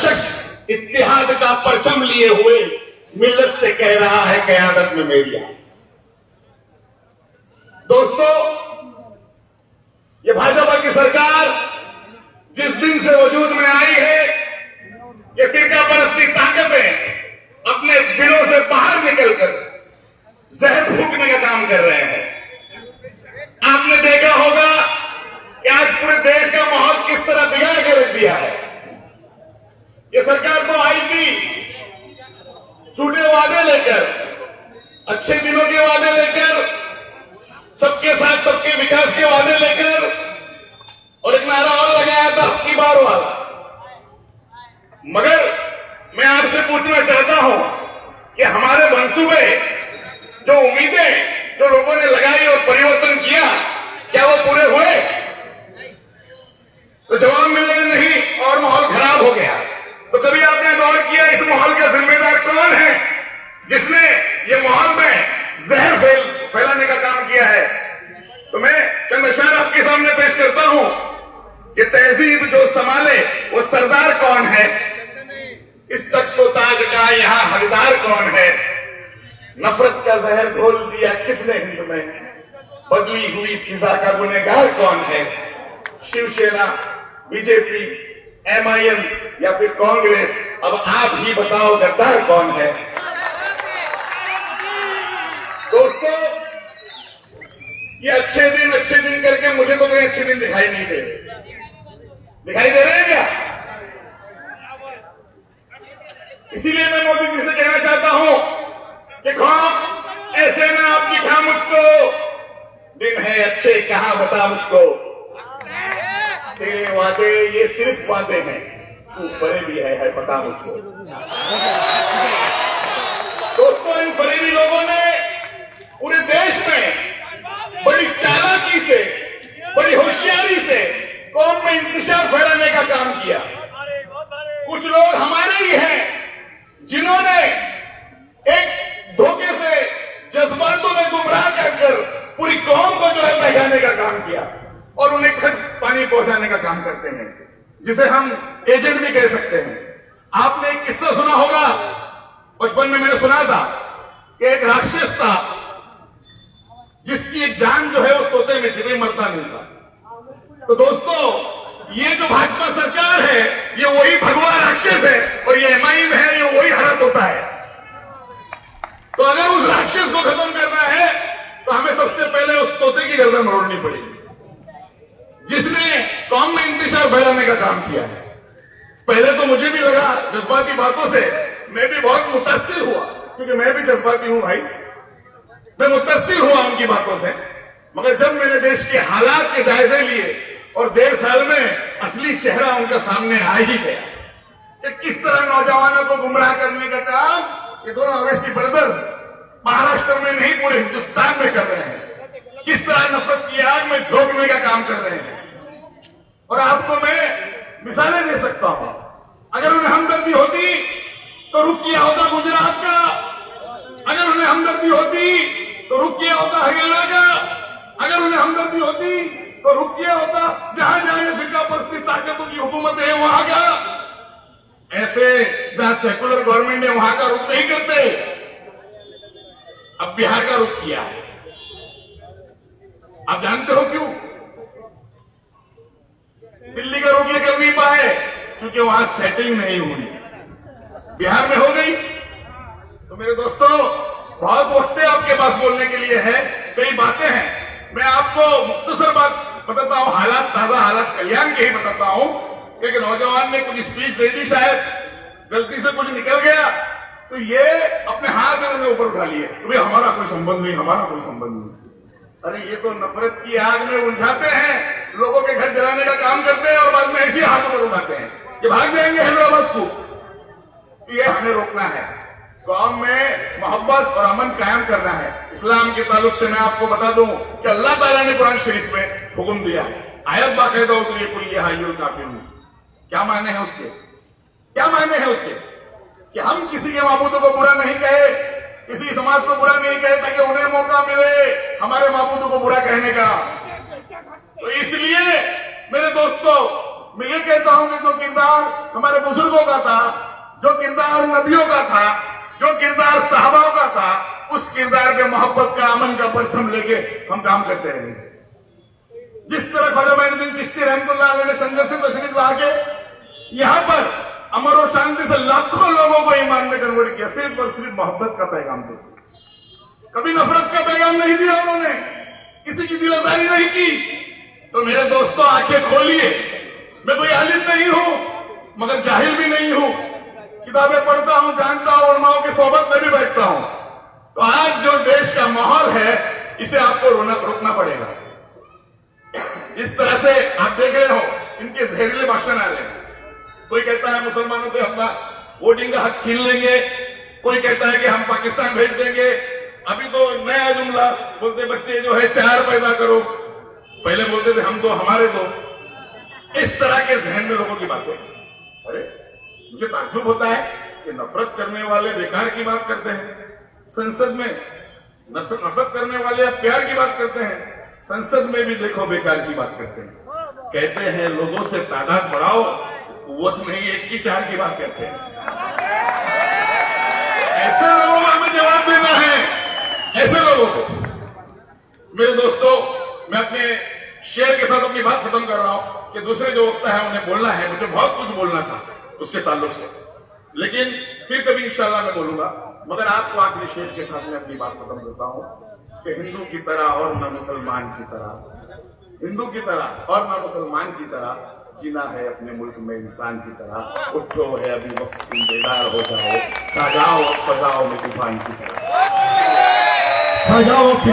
शख्स इत्तेहाद का परचम लिए हुए मिल्लत से कह रहा है क़यादत में मेरी आ। दोस्तों, ये भाजपा की सरकार जिस दिन से वजूद में आई है, ये फिरका परस्ती ताकतें अपने दिलों से बाहर निकलकर जहर फूंकने का काम कर रहे हैं। आपने देखा होगा कि आज पूरे देश का माहौल किस तरह बिगाड़ के रख दिया है। ये सरकार तो आई थी झूठे वादे लेकर, अच्छे दिनों के वादे लेकर, सबके साथ सबके विकास के वादे लेकर, और एक नारा और लगाया था अब की बार वाला। मगर मैं आपसे पूछना चाहता हूं कि हमारे मंसूबे, जो उम्मीदें जो लोगों ने लगाई और परिवर्तन किया, क्या वो पूरे हुए? तो जवाब मिलेगा नहीं, और माहौल खराब हो गया। तो कभी आपने गौर किया इस माहौल का जिम्मेदार कौन है जिसने ये माहौल में जहर फैलाने का काम किया है? तो मैं चंद अशआर आपके सामने पेश करता हूं कि तहजीब जो संभाले वो सरदार कौन है, इस तख्त को ताज का यहां हकदार कौन है, नफरत का जहर घोल दिया किसने हिंद में, बदली हुई फिजा का गुनहगार कौन है, शिवसेना, बीजेपी, MIM या फिर कांग्रेस? अब आप ही बताओ गद्दार कौन है? दोस्तों, ये अच्छे दिन करके मुझे तो कोई अच्छे दिन दिखाई नहीं दे रहे। दिखाई दे रहे हैं क्या? इसीलिए मैं मोदी जी से कहना चाहता हूं कि खौफ ऐसे में आप दिखा मुझको, दिन है अच्छे कहां बता मुझको, तेरे वादे ये सिर्फ वादे हैं, तू फरेबी है बता मुझको। दोस्तों, इन फरेबी लोगों ने पूरे देश में बड़ी चालाकी से, बड़ी होशियारी से कौम में इंतशार फैलाने का काम किया। कुछ लोग हमारे ही हैं जिन्होंने एक धोखे से जज्बातों में गुमराह कर पूरी कौम को जो है बहकाने का काम किया और उन्हें खर्च पानी पहुंचाने का काम करते हैं, जिसे हम एजेंट भी कह सकते हैं। आपने एक किस्सा सुना होगा, बचपन में मैंने सुना था कि एक राक्षस था जिसकी एक जान जो है वो तोते में थी, मरता नहीं था। तो दोस्तों, ये जो भाजपा सरकार है ये वही भगवा राक्षस है, और ये MIM है ये वही हरा तोता है। तो अगर उस राक्षस को खत्म करना है तो हमें सबसे पहले उस तोते की गर्दन मोड़नी पड़ेगी जिसने कौम में इंतशार फैलाने का काम किया है। पहले तो मुझे भी लगा जज्बाती बातों से, मैं भी बहुत मुतासिर हुआ, क्योंकि मैं भी जज्बाती हूं भाई, मैं मुतासिर हुआ उनकी बातों से। मगर जब मैंने देश के हालात के जायजे लिए और 1.5 साल में असली चेहरा उनका सामने आ ही गया कि किस तरह नौजवानों को गुमराह करने का काम ये दोनों अवैसी ब्रदर्स महाराष्ट्र में नहीं पूरे हिंदुस्तान में कर रहे हैं, किस तरह नफरत की आग में झोंकने का काम कर रहे हैं। और आपको मैं मिसालें दे सकता हूं। अगर उन्हें हमदर्दी होती तो रुक किया होता गुजरात का, अगर उन्हें हमदर्दी होती तो रुक किया होता हरियाणा का, अगर उन्हें हमदर्दी होती तो रुक किया होता जहां जहां ये फिरका परस्ती ताकतों की हुकूमत है वहां का। ऐसे जहां सेकुलर गवर्नमेंट है वहां का रुख नहीं करते। अब बिहार का रुख किया है। आप जानते हो क्यों? दिल्ली का रुख ये कर नहीं पाए क्योंकि वहां सेटिंग नहीं हुई, बिहार में हो गई। तो मेरे दोस्तों, बहुत वक्त आपके पास बोलने के लिए है, कई बातें हैं। मैं आपको मुख्तसर बात बताता हूं, हालात, ताजा हालात कल्याण के ही बताता हूं। एक नौजवान ने कुछ स्पीच दे दी, शायद गलती से कुछ निकल गया, तो ये अपने हाथ उन्होंने ऊपर उठा लिए, तो भाई हमारा कोई संबंध नहीं, हमारा कोई संबंध नहीं। अरे ये तो नफरत की आग में उलझाते हैं, लोगों के घर जलाने का काम करते हैं और बाद में ऐसे हाथ ऊपर उठाते हैं कि भाग जाएंगे हैदराबाद को। ये हमें रोकना है, कौम में मोहब्बत और अमन कायम करना है। इस्लाम के ताल्लुक से मैं आपको बता दूं कि अल्लाह ताला ने कुरान शरीफ में हुक्म दिया है, आयत बाकायदा उतरी है, कुल हायुल काफिरून। क्या माने हैं उसके? क्या माने हैं उसके? कि हम किसी के माबूदों को बुरा नहीं कहे, किसी समाज को बुरा नहीं कहे, ताकि उन्हें मौका मिले हमारे माबूदों को बुरा कहने का। तो इसलिए मेरे दोस्तों, मैं ये कहता हूं कि जो किरदार हमारे बुजुर्गों का था, जो किरदार नबियों का था, जो किरदार साहबाओं का था, उस किरदार पे मोहब्बत का, अमन का परचम लेके हम काम करते रहेंगे। जिस तरह ख्वाजा मोइनुद्दीन चिश्ती रहमतुल्लाह अलैह ने संघर्ष तशरीफ ला के यहां पर अमर और शांति से लाखों लोगों को ईमान में कन्वर्ट किया, सिर्फ और सिर्फ मोहब्बत का पैगाम दिया, कभी नफरत का पैगाम नहीं दिया उन्होंने, किसी की दिलदारी नहीं की। तो मेरे दोस्तों आंखें खोलिए, मैं कोई आलिम नहीं हूं मगर जाहिल भी नहीं हूं, किताबें पढ़ता हूं, जानता हूं, उलमाओं की सोहबत में भी बैठता हूं। तो आज जो देश का माहौल है इसे आपको रोकना पड़ेगा। जिस तरह से आप देख रहे हो इनके जहरीले भाषण आ रहे हैं, कोई कहता है मुसलमानों को अपना वोटिंग का हक छीन लेंगे, कोई कहता है कि हम पाकिस्तान भेज देंगे। अभी तो नया जुमला बोलते बच्चे जो है 4 पैदा करो, पहले बोलते थे हम दो हमारे दो। इस तरह के जहन में लोगों की बातें। अरे मुझे ताज्जुब होता है कि नफरत करने वाले बेकार की बात करते हैं संसद में, नफरत करने वाले अब प्यार की बात करते हैं, संसद में भी देखो बेकार की बात करते हैं। कहते हैं लोगों से तादाद बढ़ाओ, कुव्वत नहीं 1 की 4 की बात करते हैं। ऐसे लोगों को हमें जवाब देना है, ऐसे लोगों को। मेरे दोस्तों, मैं अपने शेयर के साथ अपनी बात खत्म कर रहा हूं कि दूसरे जो वक्ता है उन्हें बोलना है, मुझे बहुत कुछ बोलना था उसके ताल्लुक से, लेकिन फिर कभी इंशाल्लाह मैं बोलूंगा। मगर आपको आखिरी शेर के साथ मैं अपनी बात खत्म करता हूं कि हिंदू की तरह और न मुसलमान की तरह, हिंदू की तरह और न मुसलमान की तरह जीना है अपने मुल्क में इंसान की तरह। उठो है अभी वक्त, तुम बेदार हो जाओ, खा जाओ अब फजाओं में तूफान की तरह, खा जाओ।